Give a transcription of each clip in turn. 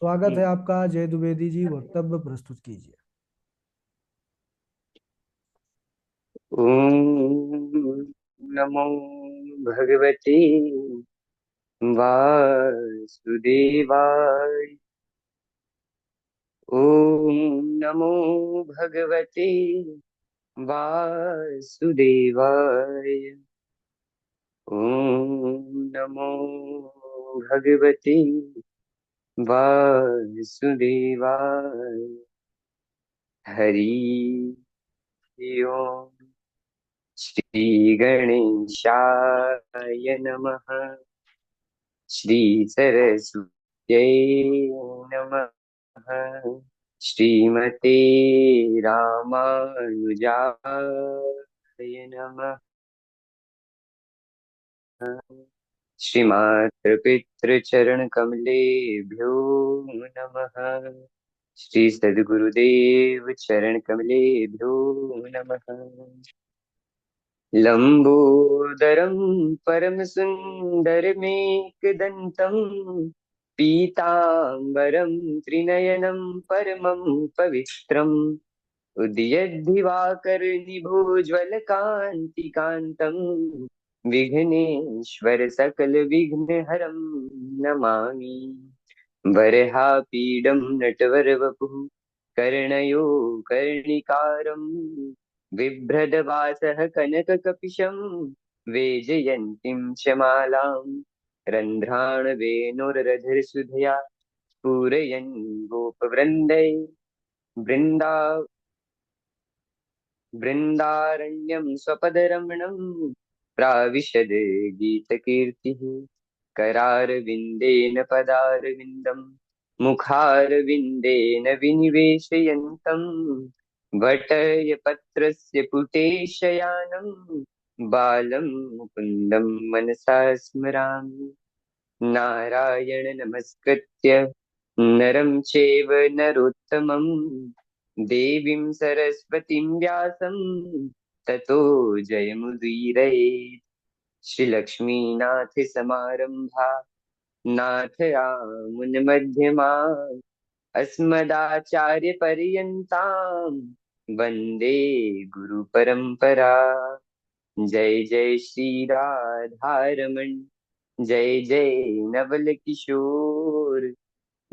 स्वागत है आपका। जय द्विवेदी जी, वक्तव्य प्रस्तुत कीजिए। ओम नमो भगवते वासुदेवाय। ओम नमो भगवते वासुदेवाय। ओम नमो भगवते वासुदेवाय। हरि ओम। श्री गणेशाय नमः। श्री सरस्वत्यै नमः। श्रीमते रामानुजाय नमः। श्रीमात्र पितृचरण कमलेभ्यो नमः। श्री सद्गुरुदेव चरण कमलेभ्यो नमः। लंबोदरम परम सुंदरमेकदंतम पीतांबरम त्रिनयनम परमं पवित्रम् उदयद्दिवाकरनिभोज्वलकान्तिकान्तं विघ्नेश्वर सकलविघ्नहरं नमामि। वरहापीडं नटवरवपुः कर्णयो कर्णिकारं बिभ्रदवासः कनककपिशं वेजयन्तीं च मालां रन्ध्राणवेणुरधरसुधया पूरयन् गोपवृन्दै वृन्दा बृन्दारण्यं स्वपदरमणं प्राविशद गीतकीर्तिः। करारविन्देन पदारविन्दं मुखारविन्देन विनिवेशयन्तं वटयपत्रस्य पुटे शयानं बालं मुकुन्दं मनसा स्मरामि। नारायण नमस्कृत्य नरं चैव नरोत्तमं देवीं सरस्वतीं व्यासं ततो जयमुदीरये। श्रीलक्ष्मीनाथ समारंभा नाथयामुनमध्यमा अस्मदाचार्यपर्यन्तां वन्दे गुरुपरम्परा। जय जय श्री राधारमण। जय जय नवल किशोर।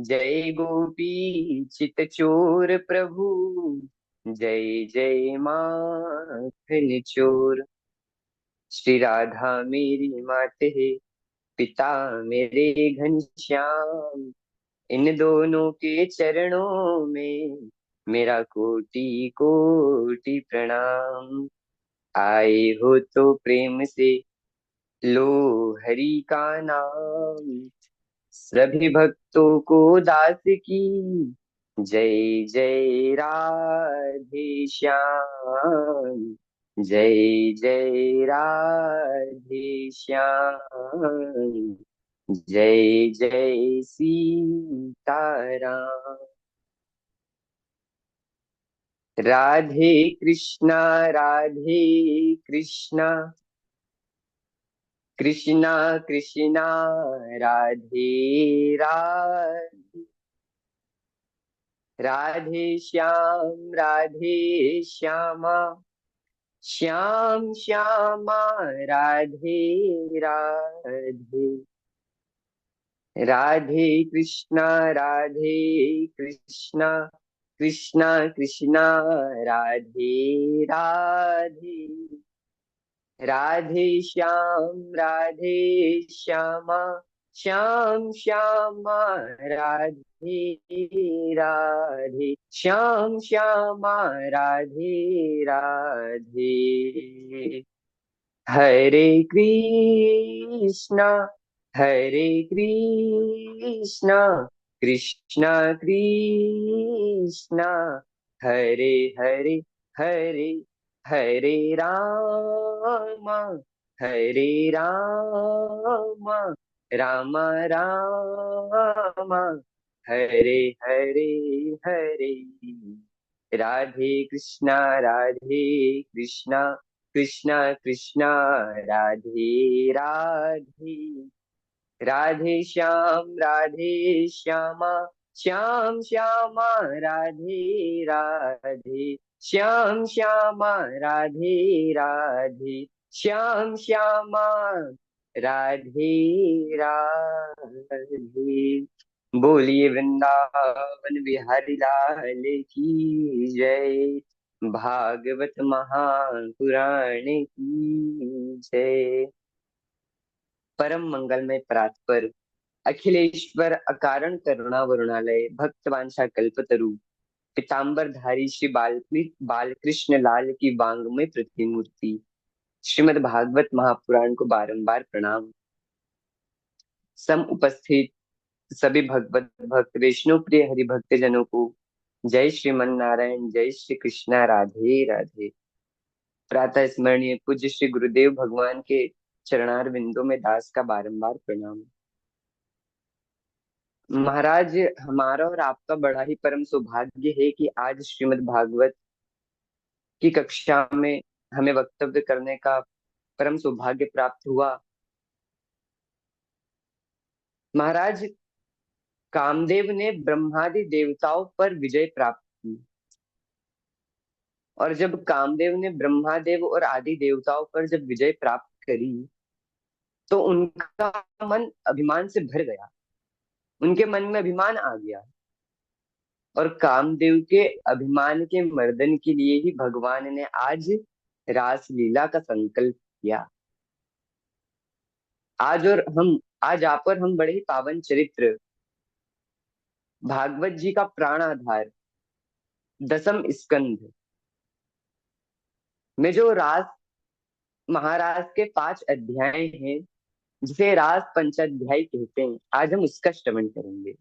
जय गोपी चितचोर प्रभु। जय जय माखन चोर। श्री राधा मेरी मात है, पिता मेरे घनश्याम। इन दोनों के चरणों में मेरा कोटि कोटि प्रणाम। आए हो तो प्रेम से लो हरि का नाम। सभी भक्तों को दास की जय जय राधे श्याम। जय जय राधे श्याम। जय जय सीताराम। राधे कृष्णा राधे कृष्णा कृष्णा कृष्णा राधे राधे। राधे श्याम राधे श्यामा श्याम श्यामा राधे राधे। राधे कृष्णा कृष्णा कृष्णा राधे राधे। राधे श्यामा श्याम श्यामा राधे राधे। श्याम श्यामा राधे राधे। हरे कृष्णा हरे कृष्णा कृष्णा कृष्णा हरे हरे। हरे हरे राम हरे राम राम राम हरे हरे। हरे राधे कृष्णा कृष्णा कृष्णा राधे राधे। राधे श्यामा श्याम श्यामा राधे राधे, श्याम श्यामा राधे राधे, श्याम श्यामा राधे राधे। बोलिए वृंदावन बिहारी लाल की जय, भागवत महापुराण की जय। परम मंगलमय परात्पर अखिलेश्वर अकारण करुणा वरुणालय भक्तवांछा कल्पतरु पीताम्बर धारी श्री बालकृष्ण लाल की वांगमय प्रतिमूर्ति श्रीमद् भागवत महापुराण को बारंबार प्रणाम। सम उपस्थित सभी भगवत भक्त वैष्णव प्रिय हरि भक्त जनों को जय श्रीमन नारायण, जय श्री कृष्णा, राधे राधे। प्रातः स्मरणीय पूज्य श्री गुरुदेव भगवान के चरणार बिंदों में दास का बारंबार प्रणाम। महाराज, हमारा और आपका बड़ा ही परम सौभाग्य है कि आज श्रीमद् भागवत की कक्षा में हमें वक्तव्य करने का परम सौभाग्य प्राप्त हुआ। महाराज, कामदेव ने ब्रह्मादि देवताओं पर विजय प्राप्त की, और जब कामदेव ने ब्रह्मादेव और आदि देवताओं पर जब विजय प्राप्त करी तो उनका मन अभिमान से भर गया, उनके मन में अभिमान आ गया, और कामदेव के अभिमान के मर्दन के लिए ही भगवान ने आज रासलीला का संकल्प किया। आज आप और हम बड़े ही पावन चरित्र भागवत जी का प्राण आधार दसम स्कंध में जो रास महाराज के 5 अध्याय हैं, जिसे रास पंचाध्याय कहते हैं, आज हम उसका श्रवण करेंगे।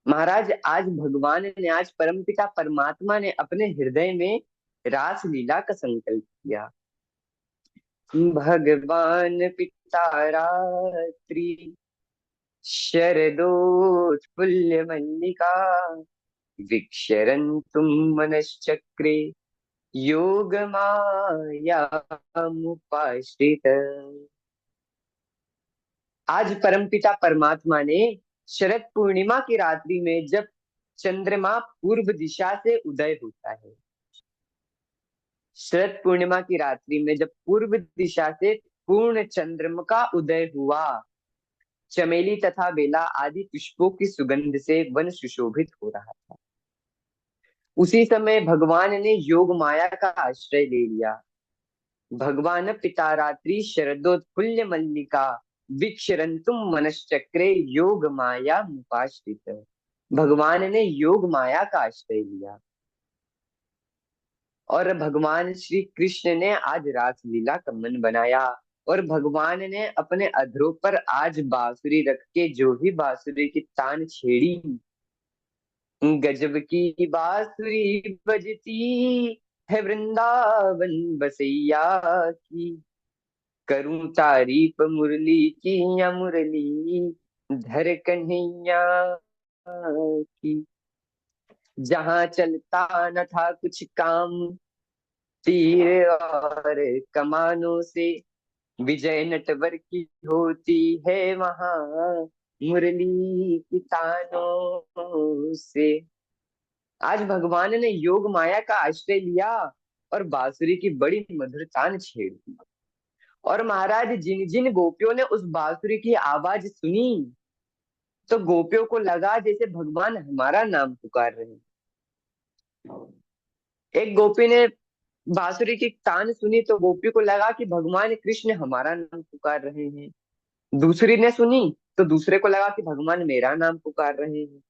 महाराज, आज भगवान ने, आज परमपिता परमात्मा ने अपने हृदय में रास लीला का संकल्प किया। भगवान पिता रात्रि शरदोत्फुल्ल मल्लिका विक्षरन्तुं मनश्चक्रे योग मायामुपाश्रित। आज परमपिता परमात्मा ने शरद पूर्णिमा की रात्रि में जब चंद्रमा पूर्व दिशा से उदय होता है, शरद पूर्णिमा की रात्रि में जब पूर्व दिशा से पूर्ण चंद्रमा का उदय हुआ, चमेली तथा बेला आदि पुष्पों की सुगंध से वन सुशोभित हो रहा था। उसी समय भगवान ने योग माया का आश्रय ले लिया। भगवान पिता रात्रि शरदोत्फुल्ल मल्लिका विक्षरन्तुम मनश्चक्रे योग माया मुपाश्रित। भगवान ने योग माया का आश्रय लिया, और भगवान श्री कृष्ण ने आज रासलीला का मन बनाया, और भगवान ने अपने अधरों पर आज बांसुरी रख के जो ही बांसुरी की तान छेड़ी, गजब की बांसुरी बजती है वृंदावन बसैया की, करूं तारीफ मुरली की या मुरली धर कन्हैया की। जहां चलता न था कुछ काम, तीर और कमानों से विजय नटवर की होती है वहां मुरली की तानों से। आज भगवान ने योग माया का आश्रय लिया और बांसुरी की बड़ी मधुर तान छेड़ दी, और महाराज जिन जिन गोपियों ने उस बांसुरी की आवाज सुनी तो गोपियों को लगा जैसे भगवान हमारा नाम पुकार रहे हैं। एक गोपी ने बांसुरी की तान सुनी तो गोपी को लगा कि भगवान कृष्ण हमारा नाम पुकार रहे हैं। दूसरी ने सुनी तो दूसरे को लगा कि भगवान मेरा नाम पुकार रहे हैं।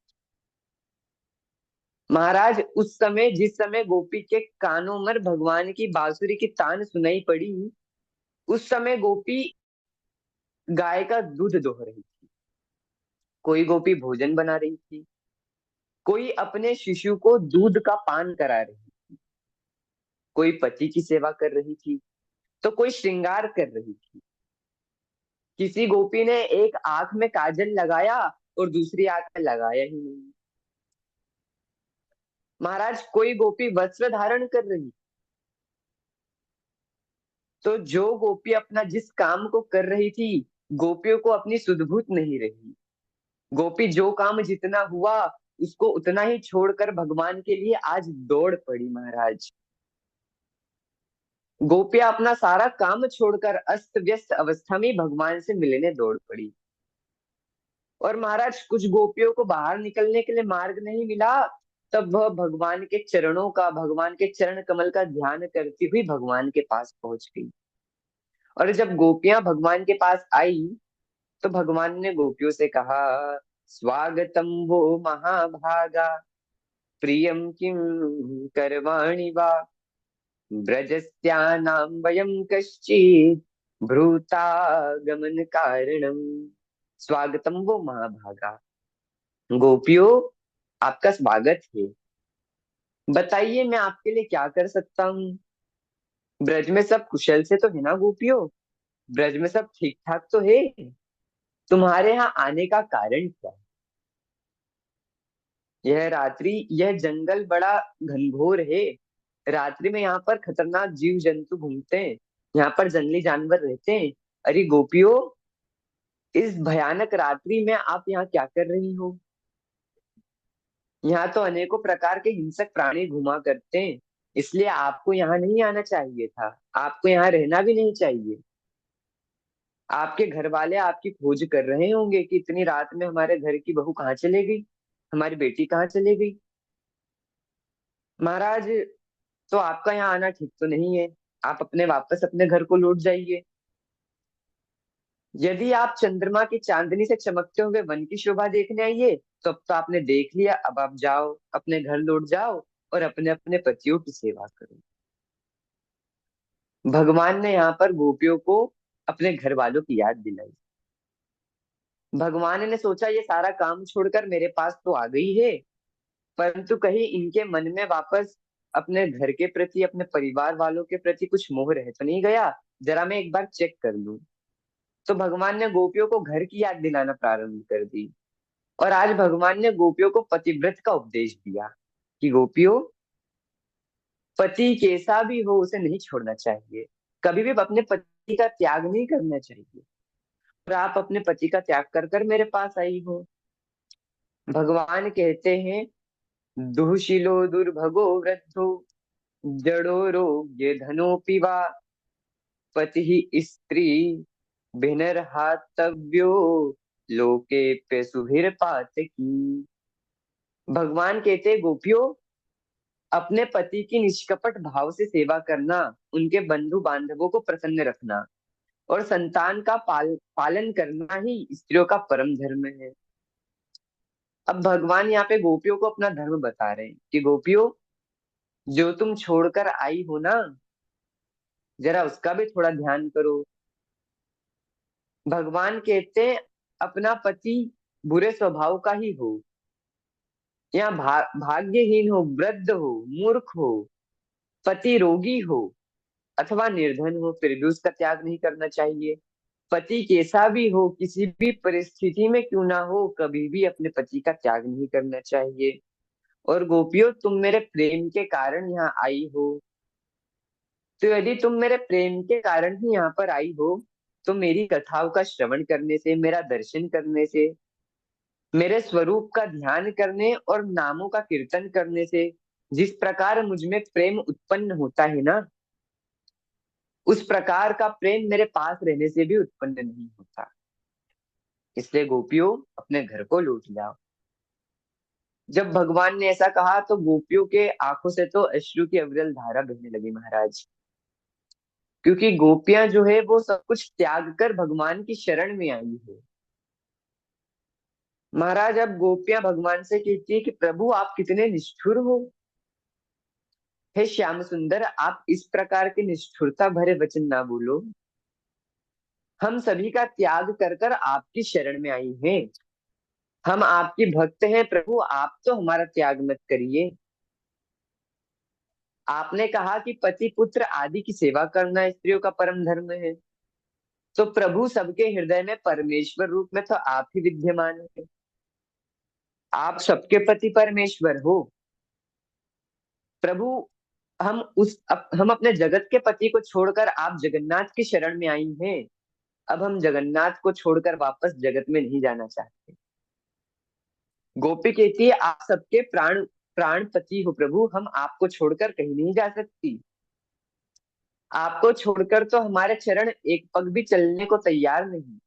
महाराज, उस समय जिस समय गोपी के कानों में भगवान की बांसुरी की तान सुनाई पड़ी, उस समय गोपी गाय का दूध दोह रही थी, कोई गोपी भोजन बना रही थी, कोई अपने शिशु को दूध का पान करा रही थी, कोई पति की सेवा कर रही थी, तो कोई श्रृंगार कर रही थी। किसी गोपी ने एक आंख में काजल लगाया और दूसरी आंख में लगाया ही नहीं। महाराज, कोई गोपी वस्त्र धारण कर रही, तो जो गोपी अपना जिस काम को कर रही थी, गोपियों को अपनी सुधबूत नहीं रही। गोपी जो काम जितना हुआ उसको उतना ही छोड़कर भगवान के लिए आज दौड़ पड़ी महाराज। गोपियां अपना सारा काम छोड़कर अस्त व्यस्त अवस्था में भगवान से मिलने दौड़ पड़ी। और महाराज कुछ गोपियों को बाहर निकलने के लिए मार्ग नहीं मिला, तब वह भगवान के चरणों का, भगवान के चरण कमल का ध्यान करती हुई भगवान के पास पहुंच गई। और जब गोपियां भगवान के पास आई तो भगवान ने गोपियों से कहा, स्वागतम वो महाभागा, प्रियम किम करवाणि वा, ब्रजस्यानां वयं कश्चित् भ्रूता गमन कारणम। स्वागतम वो महाभागा, गोपियों आपका स्वागत है। बताइए मैं आपके लिए क्या कर सकता हूँ। ब्रज में सब कुशल से तो है ना गोपियों? ब्रज में सब ठीक ठाक तो है? तुम्हारे यहाँ आने का कारण क्या है? यह रात्रि, यह जंगल बड़ा घनघोर है। रात्रि में यहाँ पर खतरनाक जीव जंतु घूमते हैं, यहाँ पर जंगली जानवर रहते हैं। अरे गोपियों, इस भयानक रात्रि में आप यहाँ क्या कर रही हो? यहाँ तो अनेकों प्रकार के हिंसक प्राणी घुमा करते हैं, इसलिए आपको यहाँ नहीं आना चाहिए था। आपको यहाँ रहना भी नहीं चाहिए। आपके घर वाले आपकी खोज कर रहे होंगे कि इतनी रात में हमारे घर की बहू कहाँ चले गई, हमारी बेटी कहाँ चले गई। महाराज, तो आपका यहाँ आना ठीक तो नहीं है। आप अपने वापस अपने घर को लौट जाइए। यदि आप चंद्रमा की चांदनी से चमकते हुए वन की शोभा देखने आइए, तो अब तो आपने देख लिया। अब आप जाओ, अपने घर लौट जाओ और अपने अपने पतियों की सेवा करो। भगवान ने यहाँ पर गोपियों को अपने घर वालों की याद दिलाई। भगवान ने सोचा ये सारा काम छोड़कर मेरे पास तो आ गई है, परंतु कहीं इनके मन में वापस अपने घर के प्रति, अपने परिवार वालों के प्रति कुछ मोह रह तो नहीं गया। जरा मैं एक बार चेक कर लूं। तो भगवान ने गोपियों को घर की याद दिलाना प्रारंभ कर दी। और आज भगवान ने गोपियों को पतिव्रत का उपदेश दिया कि गोपियों, पति कैसा भी हो उसे नहीं छोड़ना चाहिए। कभी भी अपने पति का त्याग नहीं करना चाहिए। और आप अपने पति का त्याग कर कर मेरे पास आई हो। भगवान कहते हैं, दुःशिलो दुर्भगो वृद्धो, जड़ो रोग्य धनोपि वा, पति स्त्री भिनर्हातव्यो, लोके पे सुहिर पातकी। भगवान कहते हैं, गोपियों, अपने पति की निष्कपट भाव से सेवा करना, उनके बंधु बांधवों को प्रसन्न रखना और संतान का पालन करना ही स्त्रियों का परम धर्म है। अब भगवान यहाँ पे गोपियों को अपना धर्म बता रहे हैं कि गोपियों, जो तुम छोड़कर आई हो ना, जरा उसका भी थोड़ा ध्यान करो। भगवान कहते हैं, अपना पति बुरे स्वभाव का ही हो, या भाग्यहीन हो, वृद्ध हो, मूर्ख हो, पति रोगी हो अथवा निर्धन हो, फिर भी उसका त्याग नहीं करना चाहिए। पति कैसा भी हो, किसी भी परिस्थिति में क्यों ना हो, कभी भी अपने पति का त्याग नहीं करना चाहिए। और गोपियों, तुम मेरे प्रेम के कारण यहाँ आई हो, तो यदि तुम मेरे प्रेम के कारण ही यहाँ पर आई हो, तो मेरी कथाओं का श्रवण करने से, मेरा दर्शन करने से, मेरे स्वरूप का ध्यान करने और नामों का कीर्तन करने से जिस प्रकार मुझ में प्रेम उत्पन्न होता है ना, उस प्रकार का प्रेम मेरे पास रहने से भी उत्पन्न नहीं होता। इसलिए गोपियों, अपने घर को लौट जाओ। जब भगवान ने ऐसा कहा तो गोपियों के आंखों से तो अश्रु की अविरल धारा बहने लगी महाराज। क्योंकि गोपियां जो है वो सब कुछ त्याग कर भगवान की शरण में आई है। महाराज, अब गोपियां भगवान से कहती है कि प्रभु आप कितने निष्ठुर हो। हे श्याम सुंदर, आप इस प्रकार के निष्ठुरता भरे वचन ना बोलो। हम सभी का त्याग कर कर आपकी शरण में आई हैं। हम आपकी भक्त हैं प्रभु, आप तो हमारा त्याग मत करिए। आपने कहा कि पति पुत्र आदि की सेवा करना स्त्रियों का परम धर्म है, तो प्रभु सबके हृदय में परमेश्वर रूप में तो आप ही विद्यमान है। आप सबके पति परमेश्वर हो प्रभु। हम अपने जगत के पति को छोड़कर आप जगन्नाथ की शरण में आई हैं। अब हम जगन्नाथ को छोड़कर वापस जगत में नहीं जाना चाहते। गोपी कहती है, आप सबके प्राणपति हो प्रभु, हम आपको छोड़कर कहीं नहीं जा सकती। आपको छोड़कर तो हमारे चरण एक पग भी चलने को तैयार नहीं।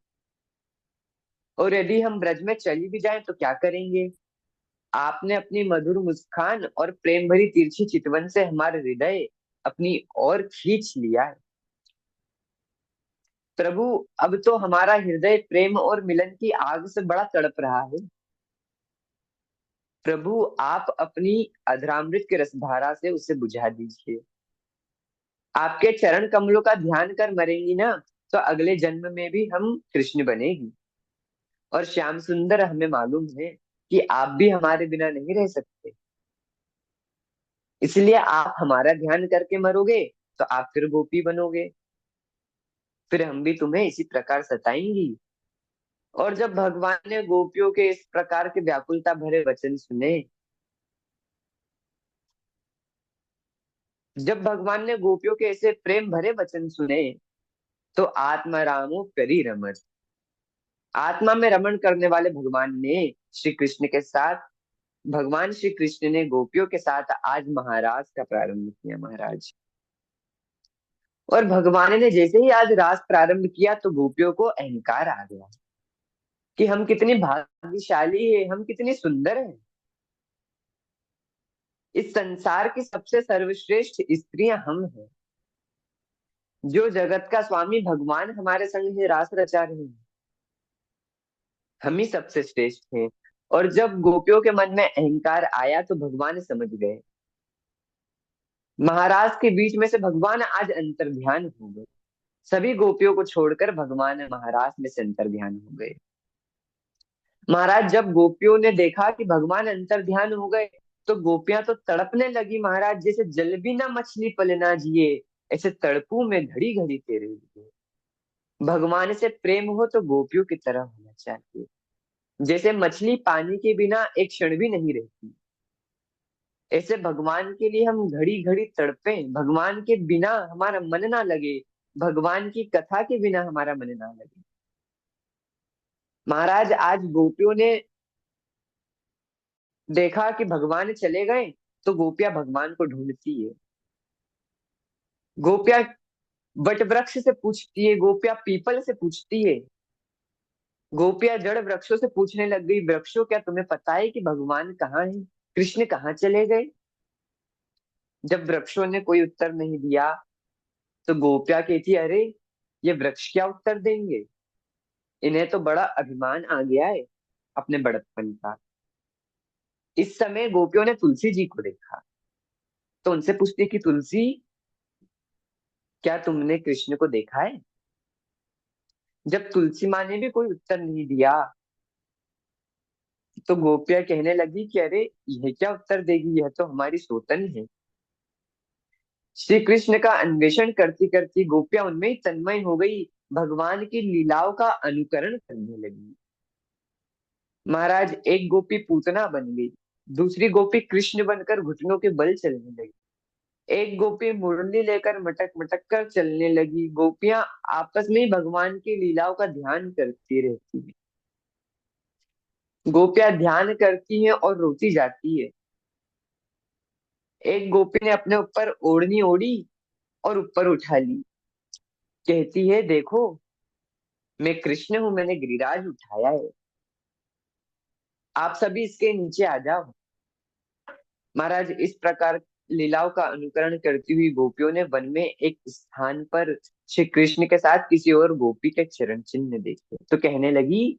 और यदि हम ब्रज में चली भी जाएं तो क्या करेंगे? आपने अपनी मधुर मुस्कान और प्रेम भरी तिरछी चितवन से हमारे हृदय अपनी ओर खींच लिया है। प्रभु, अब तो हमारा हृदय प्रेम और मिलन की आग से बड़ा तड़प रहा है। प्रभु, आप अपनी अधरामृत की रसधारा से उसे बुझा दीजिए। आपके चरण कमलों का ध्यान कर मरेंगी ना, तो अगले जन्म में भी हम कृष्ण बनेगी। और श्याम सुंदर, हमें मालूम है कि आप भी हमारे बिना नहीं रह सकते। इसलिए आप हमारा ध्यान करके मरोगे तो आप फिर गोपी बनोगे, फिर हम भी तुम्हें इसी प्रकार सताएंगी। और जब भगवान ने गोपियों के इस प्रकार के व्याकुलता भरे वचन सुने, जब भगवान ने गोपियों के ऐसे प्रेम भरे वचन सुने, तो आत्मा रामो करी रमन, आत्मा में रमण करने वाले भगवान ने श्री कृष्ण के साथ भगवान श्री कृष्ण ने गोपियों के साथ आज महाराज का प्रारंभ किया, महाराज। और भगवान ने जैसे ही आज रास प्रारंभ किया तो गोपियों को अहंकार आ गया कि हम कितनी भाग्यशाली है, हम कितनी सुंदर हैं। इस संसार की सबसे सर्वश्रेष्ठ स्त्रियां हम हैं। जो जगत का स्वामी भगवान हमारे संग है, रास रचा रहे हैं, हम ही सबसे श्रेष्ठ हैं। और जब गोपियों के मन में अहंकार आया तो भगवान समझ गए। महाराज के बीच में से भगवान आज अंतर्ध्यान हो गए। सभी गोपियों को छोड़कर भगवान महाराज में से अंतर्ध्यान हो गए। महाराज, जब गोपियों ने देखा कि भगवान अंतर्ध्यान हो गए तो गोपियां तो तड़पने लगी महाराज, जैसे जल भी ना मछली पले ना जिए, ऐसे तड़पू में घड़ी घड़ी तेरे लिए। भगवान से प्रेम हो तो गोपियों की तरह होना चाहिए। जैसे मछली पानी के बिना एक क्षण भी नहीं रहती, ऐसे भगवान के लिए हम घड़ी घड़ी तड़पे, भगवान के बिना हमारा मन ना लगे, भगवान की कथा के बिना हमारा मन ना लगे। महाराज, आज गोपियों ने देखा कि भगवान चले गए तो गोपियां भगवान को ढूंढती है। गोपियां वट वृक्ष से पूछती है, गोपियां पीपल से पूछती है, गोपियां जड़ वृक्षों से पूछने लग गई, वृक्षों क्या तुम्हें पता है कि भगवान कहाँ है, कृष्ण कहाँ चले गए? जब वृक्षों ने कोई उत्तर नहीं दिया तो गोपियां कहती, अरे ये वृक्ष क्या उत्तर देंगे, इन्हें तो बड़ा अभिमान आ गया है अपने बड़प्पन का। इस समय गोपियों ने तुलसी जी को देखा तो उनसे पूछती कि तुलसी, क्या तुमने कृष्ण को देखा है? जब तुलसी माँ ने भी कोई उत्तर नहीं दिया तो गोपियां कहने लगी कि अरे यह क्या उत्तर देगी, यह तो हमारी सोतन है। श्री कृष्ण का अन्वेषण करती करती गोपियां उनमें ही तन्मय हो गई, भगवान की लीलाओं का अनुकरण करने लगी। महाराज, एक गोपी पूतना बन गई, दूसरी गोपी कृष्ण बनकर घुटनों के बल चलने लगी, एक गोपी मुरली लेकर मटक मटक कर चलने लगी। गोपियां आपस में ही भगवान की लीलाओं का ध्यान करती रहती है। गोपियां ध्यान करती हैं और रोती जाती है। एक गोपी ने अपने ऊपर ओढ़नी ओढ़ी और ऊपर उठा ली, कहती है, देखो मैं कृष्ण हूं, मैंने गिरिराज उठाया है, आप सभी इसके नीचे आ जाओ। महाराज, इस प्रकार लीलाओं का अनुकरण करती हुई गोपियों ने वन में एक स्थान पर श्री कृष्ण के साथ किसी और गोपी के चरण चिन्ह देखे तो कहने लगी,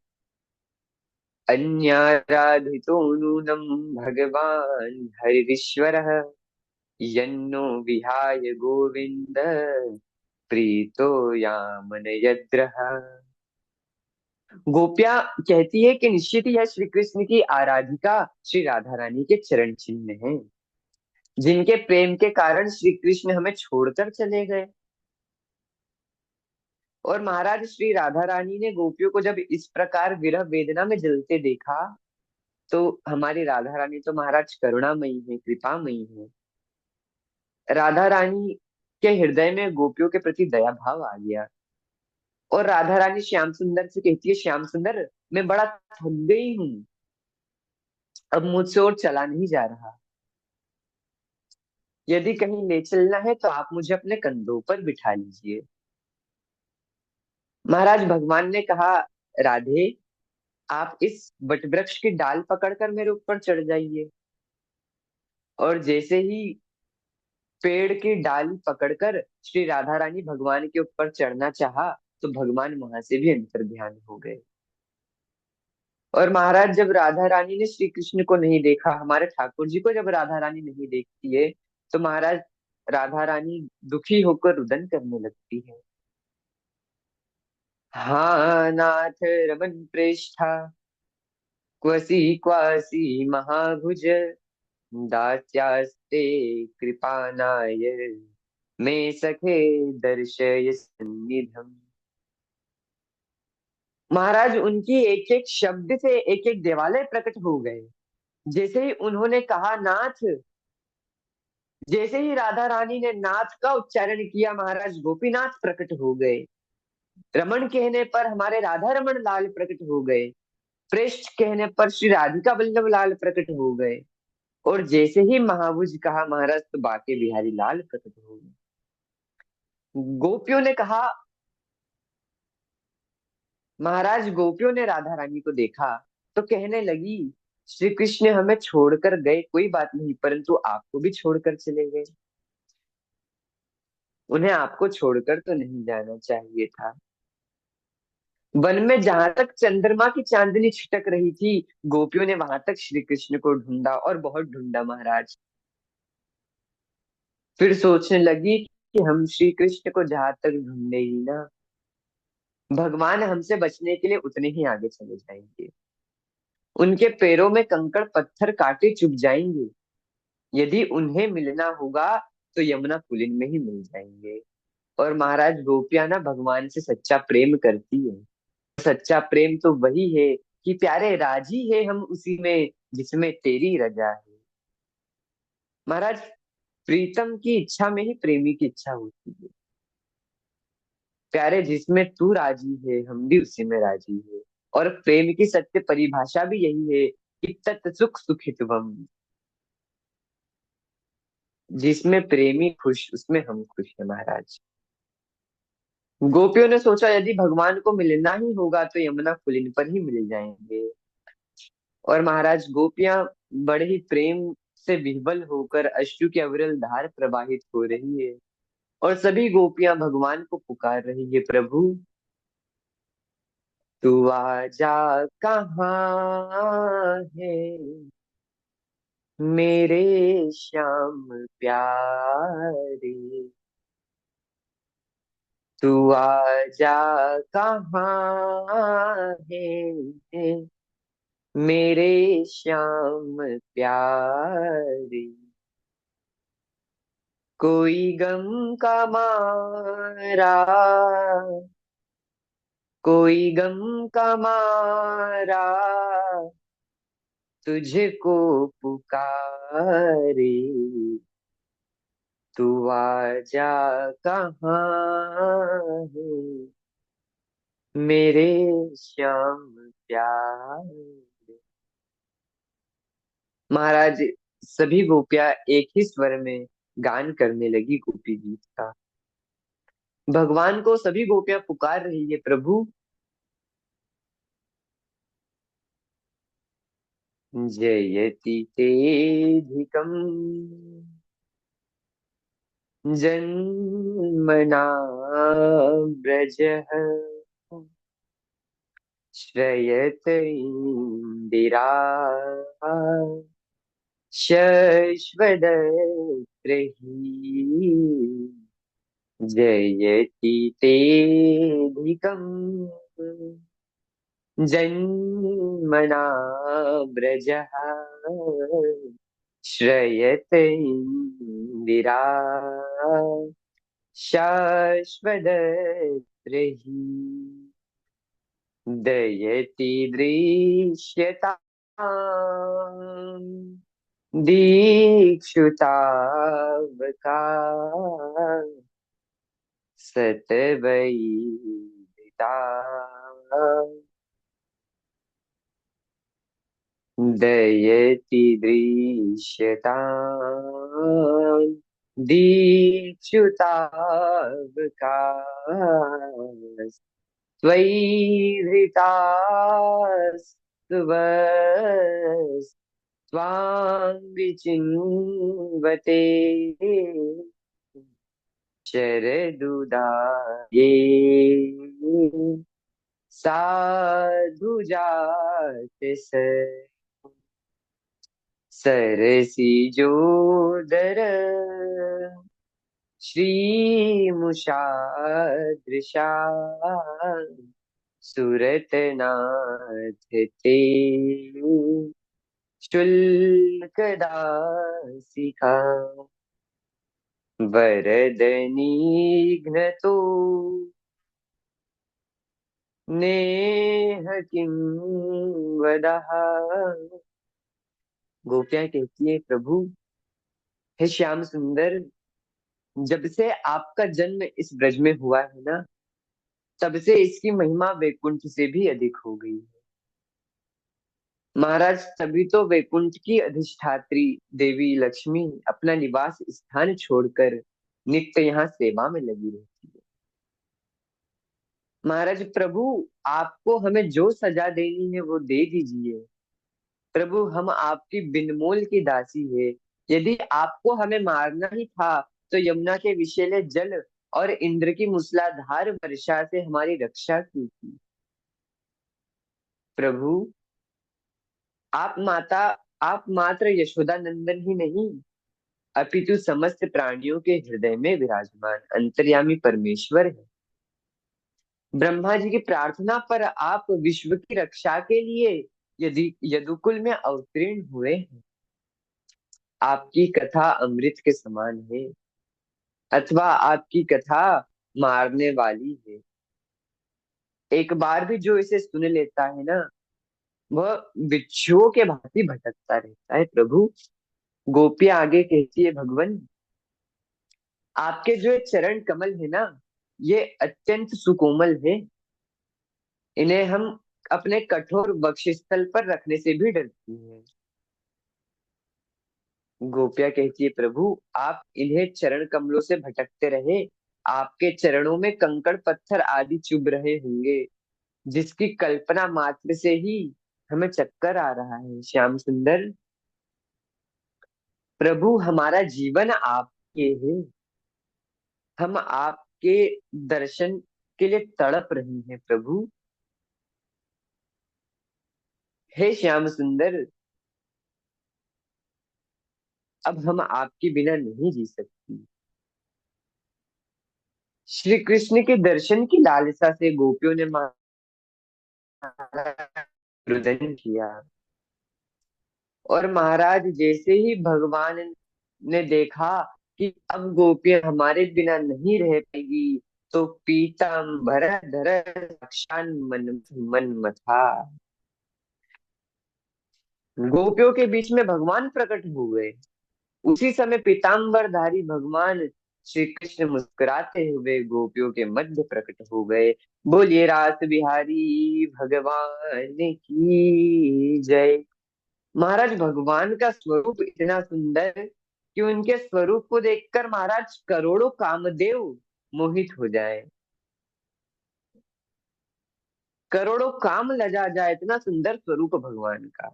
अन्याराधितो नूनम भगवान हरिश्वर यन्नो विहाय गोविंद प्रीतो यामन यद्रः। गोपियां कहती है कि निश्चित ही यह श्री कृष्ण की आराधिका श्री राधा रानी के चरण चिन्ह हैं, जिनके प्रेम के कारण श्री कृष्ण हमें छोड़कर चले गए। और महाराज, श्री राधा रानी ने गोपियों को जब इस प्रकार विरह वेदना में जलते देखा तो हमारी राधा रानी तो महाराज करुणामयी है, कृपामयी है। राधा रानी के हृदय में गोपियों के प्रति दया भाव आ गया। और राधा रानी श्याम सुंदर से कहती है, श्याम सुंदर, मैं बड़ा थक गई हूँ, अब मुझसे और चला नहीं जा रहा। यदि कहीं ले चलना है तो आप मुझे अपने कंधों पर बिठा लीजिए। महाराज भगवान ने कहा, राधे, आप इस वटवृक्ष की डाल पकड़कर मेरे ऊपर चढ़ जाइए। और जैसे ही पेड़ की डाली पकड़कर श्री राधा रानी भगवान के ऊपर चढ़ना चाहा, तो भगवान वहां से भी अंतर ध्यान हो गए। और महाराज जब राधा रानी ने श्री कृष्ण को नहीं देखा, हमारे ठाकुर जी को जब राधा रानी नहीं देखती है, तो महाराज राधा रानी दुखी होकर रुदन करने लगती है। हाँ नाथ रमन प्रेष्ठा, क्वसी क्वासी महाभुज, दास्यास्ते कृपानाय, मे सखे दर्शय सन्निधम। महाराज उनकी एक एक शब्द से एक एक देवालय प्रकट हो गए। जैसे ही उन्होंने कहा नाथ, जैसे ही राधा रानी ने नाथ का उच्चारण किया, महाराज गोपीनाथ प्रकट हो गए। रमन कहने पर हमारे राधा रमन लाल प्रकट हो गए। पृष्ठ कहने पर श्री राधिका वल्लभ लाल प्रकट हो गए। और जैसे ही महाभुज कहा महाराज, तो बाके बिहारी लाल प्रकट हो गए। गोपियों ने कहा, महाराज गोपियों ने राधा रानी को देखा तो कहने लगी, श्री कृष्ण हमें छोड़कर गए कोई बात नहीं, परंतु आपको भी छोड़कर चले गए। उन्हें आपको छोड़कर तो नहीं जाना चाहिए था। वन में जहां तक चंद्रमा की चांदनी छिटक रही थी, गोपियों ने वहां तक श्री कृष्ण को ढूंढा और बहुत ढूंढा महाराज। फिर सोचने लगी कि हम श्री कृष्ण को जहां तक ढूंढे ही ना, भगवान हमसे बचने के लिए उतने ही आगे चले जाएंगे। उनके पैरों में कंकड़ पत्थर कांटे चुभ जाएंगे। यदि उन्हें मिलना होगा तो यमुना कुलीन में ही मिल जाएंगे। और महाराज गोपियां ना भगवान से सच्चा प्रेम करती है। सच्चा प्रेम तो वही है कि प्यारे राजी है हम उसी में जिसमें तेरी रजा है। महाराज प्रीतम की इच्छा में ही प्रेमी की इच्छा होती है। प्यारे जिसमें तू राजी है हम भी उसी में राजी है। और प्रेम की सत्य परिभाषा भी यही है कि तत् सुख सुखित्वम। जिसमें प्रेमी खुश उसमें हम खुश है महाराज। गोपियों ने सोचा यदि भगवान को मिलना ही होगा तो यमुना कुलीन पर ही मिल जाएंगे। और महाराज गोपियां बड़े ही प्रेम से विह्वल होकर अश्रु की अविरल धार प्रवाहित हो रही है। और सभी गोपियां भगवान को पुकार रही है, प्रभु तू आजा कहाँ है, मेरे श्याम प्यारे। तू आजा कहाँ है, मेरे श्याम प्यारे। कोई गम का मारा, कोई गम का मारा, तुझको पुकारे। तू आजा कहाँ है, मेरे श्याम प्यारे। महाराज सभी गोपियां एक ही स्वर में गान करने लगी गोपी गीत का। भगवान को सभी गोपियां पुकार रही है, प्रभु जयति तेधिकम् जन्मना व्रजः, श्रयत इंदिरा शश्वदत्रि। जयति तेधिकम् जन्मना व्रजः, श्रयत इंदिरा शाश्वदत्रि। दयति दृश्यताम् दीक्षुतावका, सतवैदिता। दयति दृश्यताम् दीक्षुतावकाश त्वयि धृतास्त्वं विचिन्वते शरदुदाये साधु जात सरसी जो दर श्रीमुषादृशा सुरतनाथ ते शुल्कदासिका वरदनीघ्नतो नेह किं वदः। गोपियां कहती है, प्रभु हे श्याम सुंदर, जब से आपका जन्म इस ब्रज में हुआ है ना, तब से इसकी महिमा वैकुंठ से भी अधिक हो गई है। महाराज, तभी तो वैकुंठ की अधिष्ठात्री देवी लक्ष्मी अपना निवास स्थान छोड़कर नित्य यहाँ सेवा में लगी रहती है। महाराज प्रभु, आपको हमें जो सजा देनी है वो दे दीजिए। प्रभु, हम आपकी बिनमोल की दासी है। यदि आपको हमें मारना ही था तो यमुना के विषैले जल और इंद्र की मूसलाधार वर्षा से हमारी रक्षा की थी। प्रभु, आप मात्र यशोदा नंदन ही नहीं, अपितु समस्त प्राणियों के हृदय में विराजमान अंतर्यामी परमेश्वर है। ब्रह्मा जी की प्रार्थना पर आप विश्व की रक्षा के लिए यदि यदुकुल में अवतीर्ण हुए हैं। आपकी कथा अमृत के समान है, अथवा आपकी कथा मारने वाली है। एक बार भी जो इसे सुन लेता है ना, वह बिच्छुओं के भांति भटकता रहता है। प्रभु, गोपियां आगे कहती है, भगवान आपके जो ये चरण कमल है ना, ये अत्यंत सुकोमल है। इन्हें हम अपने कठोर वक्षस्थल पर रखने से भी डरती हैं। गोपिया कहती है, प्रभु आप इन्हें चरण कमलों से भटकते रहे, आपके चरणों में कंकड़ पत्थर आदि चुभ रहे होंगे, जिसकी कल्पना मात्र से ही हमें चक्कर आ रहा है। श्याम सुंदर, प्रभु हमारा जीवन आपके है, हम आपके दर्शन के लिए तड़प रहे हैं। प्रभु हे श्याम सुंदर, अब हम आपके बिना नहीं जी सकती। श्री कृष्ण के दर्शन की लालसा से गोपियों ने रुदन किया, और महाराज जैसे ही भगवान ने देखा कि अब गोपियां हमारे बिना नहीं रह पाएगी, तो पीतांबर धर साक्षान मन मन मथा, गोपियों के बीच में भगवान प्रकट हुए। उसी समय पीतांबरधारी भगवान श्री कृष्ण मुस्कुराते हुए गोपियों के मध्य प्रकट हो गए। बोलिए रास बिहारी भगवान की जय। महाराज, भगवान का स्वरूप इतना सुंदर कि उनके स्वरूप को देखकर महाराज करोड़ों कामदेव मोहित हो जाए, करोड़ों काम लजा जाए, इतना सुंदर स्वरूप भगवान का।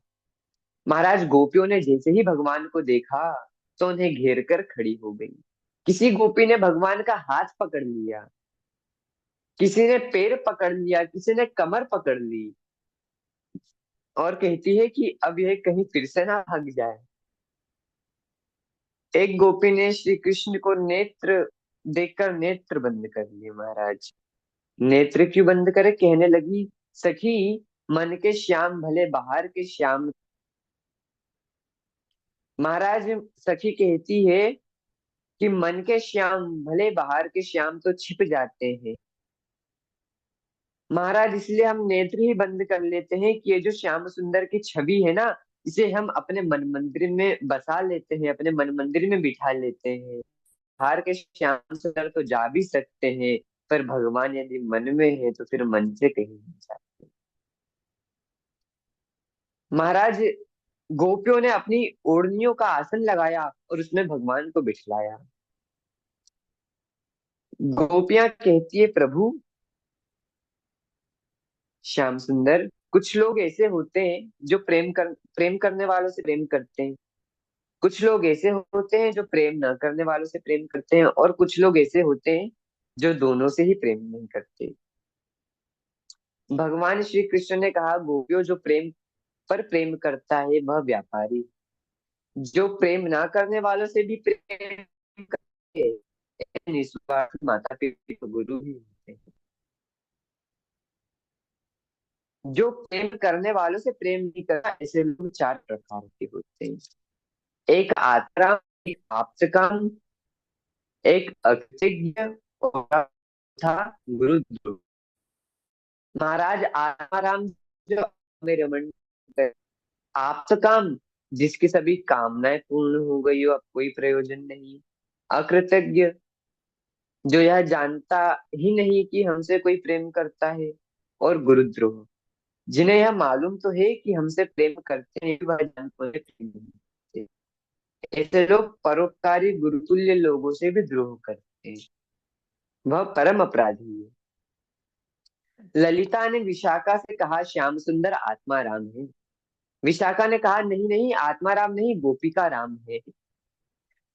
महाराज, गोपियों ने जैसे ही भगवान को देखा तो उन्हें घेर कर खड़ी हो गई। किसी गोपी ने भगवान का हाथ पकड़ लिया, किसी ने पैर पकड़ लिया, किसी ने कमर पकड़ ली, और कहती है कि अब यह कहीं फिर से ना भाग जाए। एक गोपी ने श्री कृष्ण को नेत्र देखकर नेत्र बंद कर लिए। महाराज, नेत्र क्यों बंद करे? कहने लगी, सखी मन के श्याम भले बाहर के श्याम। महाराज, सखी कहती है कि मन के श्याम भले बाहर के श्याम तो छिप जाते हैं। महाराज, इसलिए हम नेत्र ही बंद कर लेते हैं कि ये जो श्याम सुंदर की छवि है ना, इसे हम अपने मन मंदिर में बसा लेते हैं, अपने मन मंदिर में बिठा लेते हैं। बाहर के श्याम सुंदर तो जा भी सकते हैं, पर भगवान यदि मन में है तो फिर मन से कहीं नहीं जाते। महाराज, गोपियों ने अपनी ओढ़नियों का आसन लगाया और उसमें भगवान को बिठलाया। गोपियां कहती है, प्रभु श्याम सुंदर, कुछ लोग ऐसे होते हैं जो प्रेम करने वालों से प्रेम करते हैं, कुछ लोग ऐसे होते हैं जो प्रेम न करने वालों से प्रेम करते हैं, और कुछ लोग ऐसे होते हैं जो दोनों से ही प्रेम नहीं करते। भगवान श्री कृष्ण ने कहा, गोपियों, जो प्रेम पर प्रेम करता है वह व्यापारी, जो प्रेम ना करने वालों से भी प्रेम करते हैं, निस्वार्थ माता पिता गुरु ही होते हैं। जो प्रेम करने वालों से प्रेम नहीं करता, ऐसे लोग चार प्रकार के होते हैं। एक आत्मा, एक आप्तकाम, एक अकृतज्ञ, और था गुरुद्रोह। महाराज आत्माराम जो में रमन कर, आप्तकाम, जिसकी सभी कामनाएं पूर्ण हो गई हो, अब कोई प्रयोजन नहीं। अकृतज्ञ, जो यह जानता ही नहीं कि हमसे कोई प्रेम करता है। और गुरुद्रोह, जिन्हें यह मालूम तो है कि हमसे प्रेम करते हैं, वह जानते हुए प्रेम नहीं करते। ऐसे लोग परोपकारी गुरुतुल्य लोगों से भी द्रोह करते हैं, वह परम अपराधी है। ललिता ने विशाखा से कहा, श्याम सुंदर आत्मा राम है। विशाखा ने कहा, नहीं नहीं, आत्मा राम नहीं, गोपिका राम है।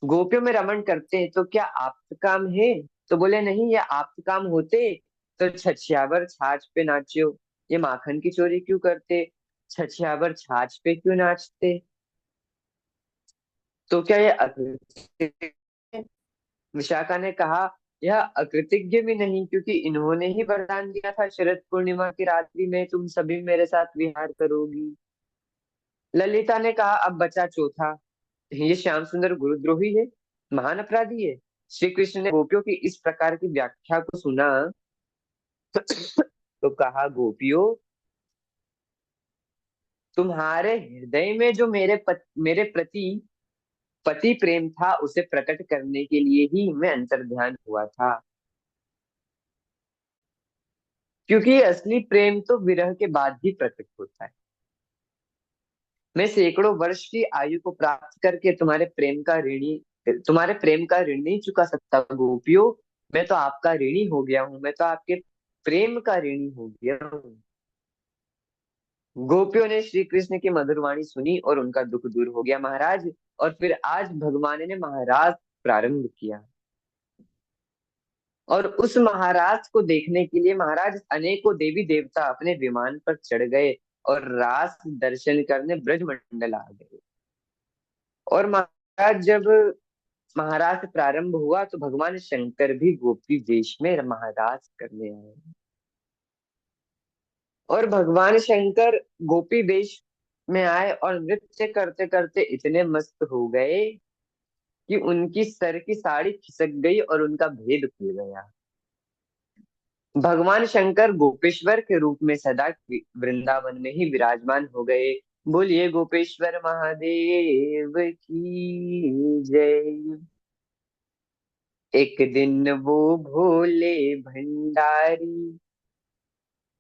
गोपियों में रमण करते हैं तो क्या आप्तकाम है? तो बोले नहीं, ये आप्तकाम होते तो छछ्यावर छाछ पे नाचियो, ये माखन की चोरी क्यों करते, छछ्यावर छाछ पे क्यों नाचते? तो क्या ये अकृतज्ञ है? विशाखा ने कहा, यह अकृतज्ञ भी नहीं, क्योंकि इन्होंने ही वरदान दिया था, शरद पूर्णिमा की रात्रि में तुम सभी मेरे साथ विहार करोगी। ललिता ने कहा, अब बचा चौथा, ये श्याम सुंदर गुरुद्रोही है, महान अपराधी है। श्री कृष्ण ने गोपियों की इस प्रकार की व्याख्या को सुना तो कहा, गोपियों, तुम्हारे हृदय में जो मेरे प्रति पति प्रेम था, उसे प्रकट करने के लिए ही मैं अंतर्ध्यान हुआ था। क्योंकि असली प्रेम तो विरह के बाद ही प्रकट होता है। मैं सैकड़ों वर्ष की आयु को प्राप्त करके तुम्हारे प्रेम का ऋण नहीं चुका सकता गोपियों। मैं तो आपका ऋणी हो गया हूँ, मैं तो आपके प्रेम का ऋणी हो गया हूँ। गोपियों ने श्री कृष्ण की मधुर वाणी सुनी और उनका दुख दूर हो गया महाराज। और फिर आज भगवान ने महाराज प्रारंभ किया, और उस महाराज को देखने के लिए महाराज अनेकों देवी देवता अपने विमान पर चढ़ गए और रास दर्शन करने ब्रजमंडल आ गए। और महाराज जब महाराज प्रारंभ हुआ तो भगवान शंकर भी गोपी वेश में महाराज करने आए। और भगवान शंकर गोपी वेश में आए और नृत्य करते करते इतने मस्त हो गए कि उनकी सर की साड़ी खिसक गई और उनका भेद खुल गया। भगवान शंकर गोपेश्वर के रूप में सदा वृंदावन में ही विराजमान हो गए। बोलिए गोपेश्वर महादेव की जय। एक दिन वो भोले भंडारी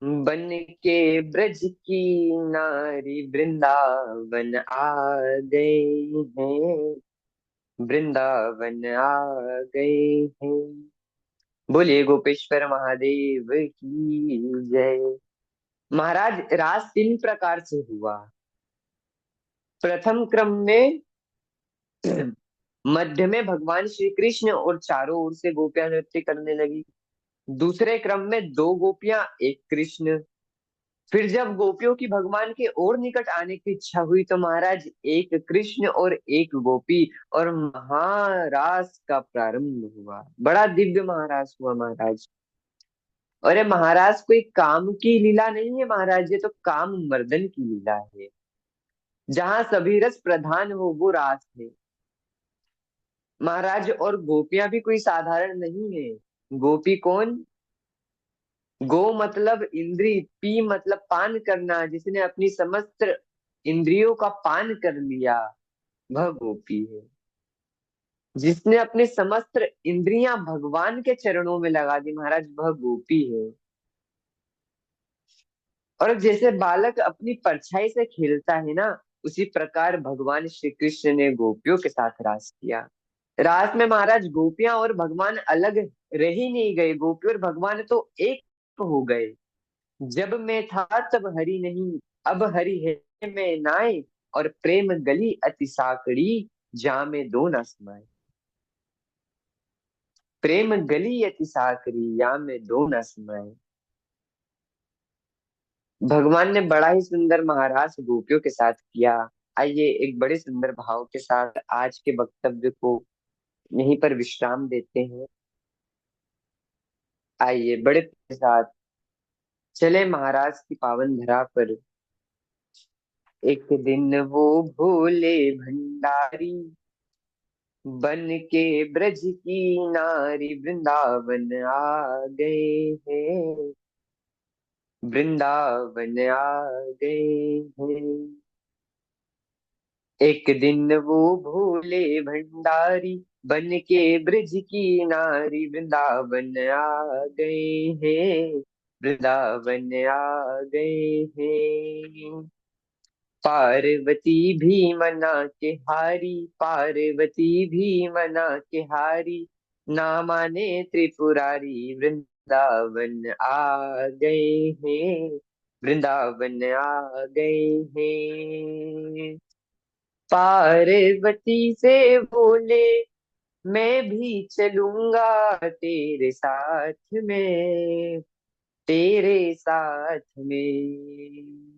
बन के ब्रज की नारी वृंदावन आ गए हैं, वृंदावन आ गए हैं। बोलिए गोपेश्वर महादेव की जय। महाराज, रास तीन प्रकार से हुआ। प्रथम क्रम में मध्य में भगवान श्री कृष्ण और चारों ओर से गोपियां नृत्य करने लगी। दूसरे क्रम में दो गोपियां, एक कृष्ण। फिर जब गोपियों की भगवान के और निकट आने की इच्छा हुई तो महाराज एक कृष्ण और एक गोपी और महारास का प्रारंभ हुआ। बड़ा दिव्य महारास हुआ महाराज। अरे महाराज, कोई काम की लीला नहीं है महाराज, ये तो काम मर्दन की लीला है। जहां सभी रस प्रधान हो वो रास है महाराज। और गोपियां भी कोई साधारण नहीं है। गोपी कौन? गो मतलब इंद्री, पी मतलब पान करना, जिसने अपनी समस्त इंद्रियों का पान कर लिया वह गोपी है। जिसने अपनी समस्त इंद्रियां भगवान के चरणों में लगा दी महाराज, वह गोपी है। और जैसे बालक अपनी परछाई से खेलता है ना, उसी प्रकार भगवान श्री कृष्ण ने गोपियों के साथ रास किया। रास में महाराज गोपियां और भगवान अलग रह ही नहीं गए, गोपी और भगवान तो एक हो गए। जब मैं था तब हरि नहीं, अब हरि है मैं नाय, और प्रेम गली अति साकड़ी, जा में दो न समाए। प्रेम गली अति साकड़ी, या में दो न समाए। भगवान ने बड़ा ही सुंदर महाराज गोपियों के साथ किया। आइए एक बड़े सुंदर भाव के साथ आज के वक्तव्य को यहीं पर विश्राम देते हैं। आइए बड़े के साथ चले महाराज की पावन धरा पर। एक दिन वो भोले भंडारी, बन के ब्रज की नारी वृंदावन आ गए हैं, वृंदावन आ गए हैं। एक दिन वो भोले भंडारी, बन के ब्रज की नारी वृंदावन आ गए हैं, वृंदावन आ गए हैं। पार्वती भी मना के हारी, पार्वती भी मना के हारी, ना माने त्रिपुरारी वृंदावन आ गए हैं, वृंदावन आ गए हैं। पार्वती से बोले मैं भी चलूंगा तेरे साथ में, तेरे साथ में।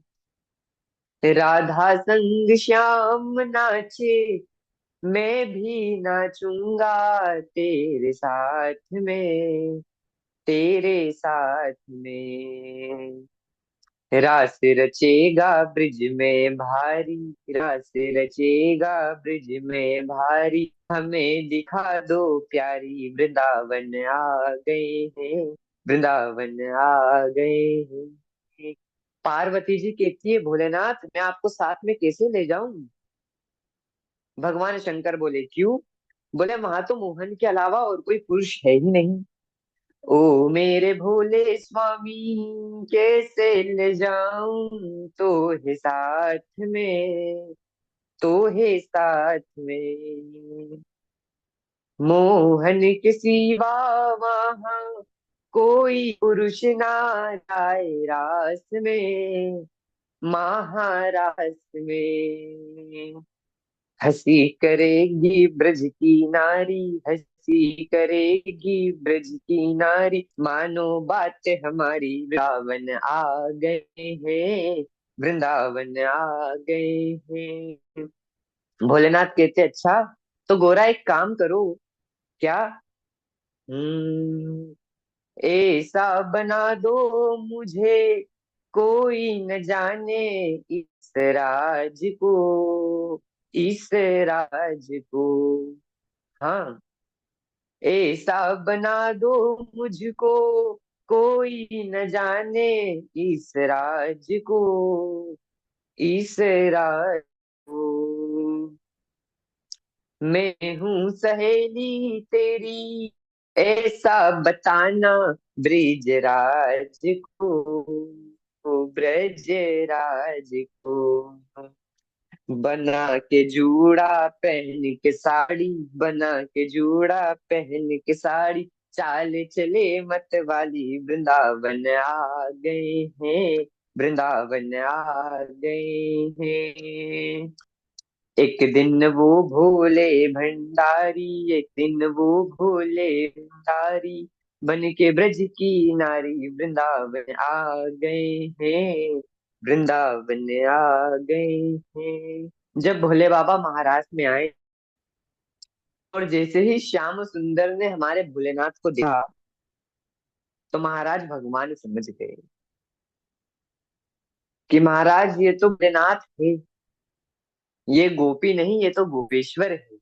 राधा संग श्याम नाचे, मैं भी नाचूंगा तेरे साथ में, तेरे साथ में। रास रचेगा ब्रिज में भारी, रास रचेगा ब्रिज में भारी, हमें दिखा दो प्यारी वृंदावन आ गए हैं, वृंदावन आ गए हैं। पार्वती जी कहती है भोलेनाथ मैं आपको साथ में कैसे ले जाऊं। भगवान शंकर बोले क्यों। बोले वहां तो मोहन के अलावा और कोई पुरुष है ही नहीं। ओ मेरे भोले स्वामी, कैसे ले जाऊं तो है साथ में, तो है साथ में। मोहन के सिवा वहां कोई पुरुष ना जाए रास में, महारास में। हंसी करेगी ब्रज की नारी, हंसी करेगी ब्रज की नारी, मानो बात हमारी वृंदावन आ गए हैं, वृंदावन आ गए हैं। भोलेनाथ कहते अच्छा तो गोरा एक काम करो। क्या। ऐसा बना दो मुझे कोई न जाने इस राज को, इस राज को। हाँ। ऐसा बना दो मुझको कोई न जाने इस राज को, इस राज को। मैं हूँ सहेली तेरी, ऐसा बताना ब्रिजराज को, ब्रजराज को। बना के जूड़ा पहन के साड़ी, बना के जूड़ा पहन के साड़ी, चाल चले मत वाली वृंदावन आ गए हैं, वृंदावन आ गए हैं। एक दिन वो भोले भंडारी, एक दिन वो भोले भंडारी, बन के ब्रज की नारी वृंदावन आ गए हैं, वृंदावन आ गए हैं। जब भोले बाबा महाराष्ट्र में आए और जैसे ही श्याम सुंदर ने हमारे भोलेनाथ को देखा तो महाराज भगवान समझ गए कि महाराज ये तो भोलेनाथ है, ये गोपी नहीं ये तो गोपेश्वर है।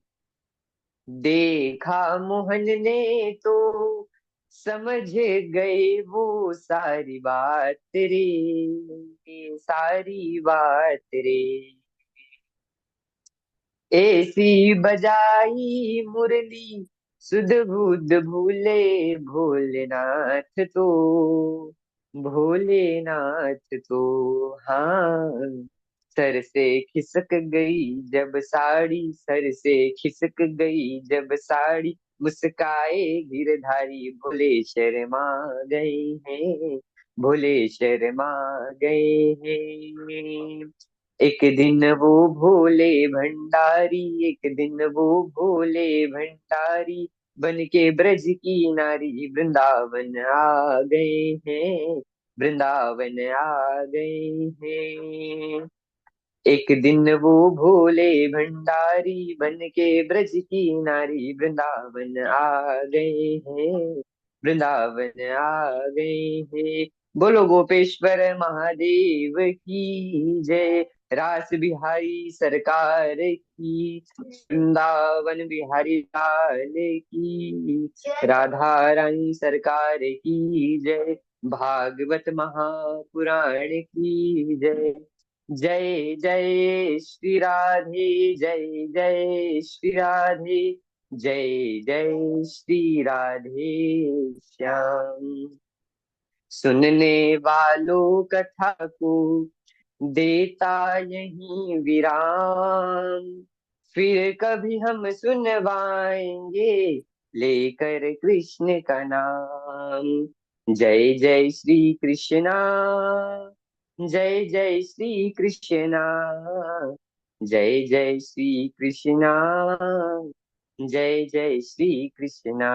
देखा मोहन ने तो समझ गए वो सारी बात रे, सारी बात रे। ऐसी बजाई मुरली सुध बुध भूले भोलेनाथ तो, भोलेनाथ तो। हाँ। सर से खिसक गई जब साड़ी, सर से खिसक गई जब साड़ी, मुस्काए गिरधारी भोले शर्मा गए हैं, भोले शर्मा गए हैं। एक दिन वो भोले भंडारी, एक दिन वो भोले भंडारी, बन के ब्रज की नारी वृंदावन आ गए हैं, वृंदावन आ गए हैं। एक दिन वो भोले भंडारी बन के ब्रज की नारी वृंदावन आ गए हैं, वृंदावन आ गए हैं। बोलो गोपेश्वर महादेव की जय, रास बिहारी सरकार की, वृंदावन बिहारी लाल की, राधा रानी सरकार की जय, भागवत महापुराण की जय। जय जय श्री राधे, जय जय श्री राधे, जय जय श्री राधे श्याम। सुनने वालों कथा को देता यही विराम, फिर कभी हम सुनवाएंगे लेकर कृष्ण का नाम। जय जय श्री कृष्णा, जय जय श्री कृष्णा, जय जय श्री कृष्णा, जय जय श्री कृष्णा।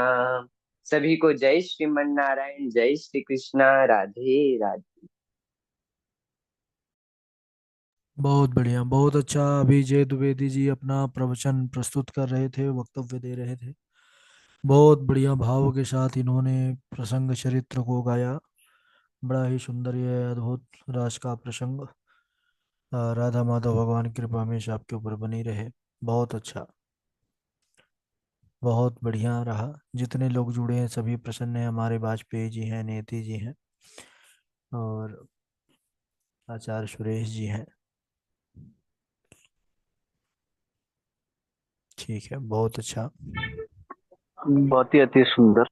सभी को जय श्रीमन नारायण, जय श्री कृष्णा, राधे राधे। बहुत बढ़िया, बहुत अच्छा। अभी जय द्विवेदी जी अपना प्रवचन प्रस्तुत कर रहे थे, वक्तव्य दे रहे थे। बहुत बढ़िया भाव के साथ इन्होंने प्रसंग चरित्र को गाया। बड़ा ही सुंदर ये अद्भुत रास का प्रसंग। राधा माधव भगवान की कृपा हमेशा आपके ऊपर बनी रहे। बहुत अच्छा, बहुत बढ़िया रहा। जितने लोग जुड़े हैं सभी प्रसन्न हैं। हमारे वाजपेयी जी हैं, नेति जी हैं, और आचार्य सुरेश जी हैं। ठीक है, बहुत अच्छा। बहुत ही अति सुंदर।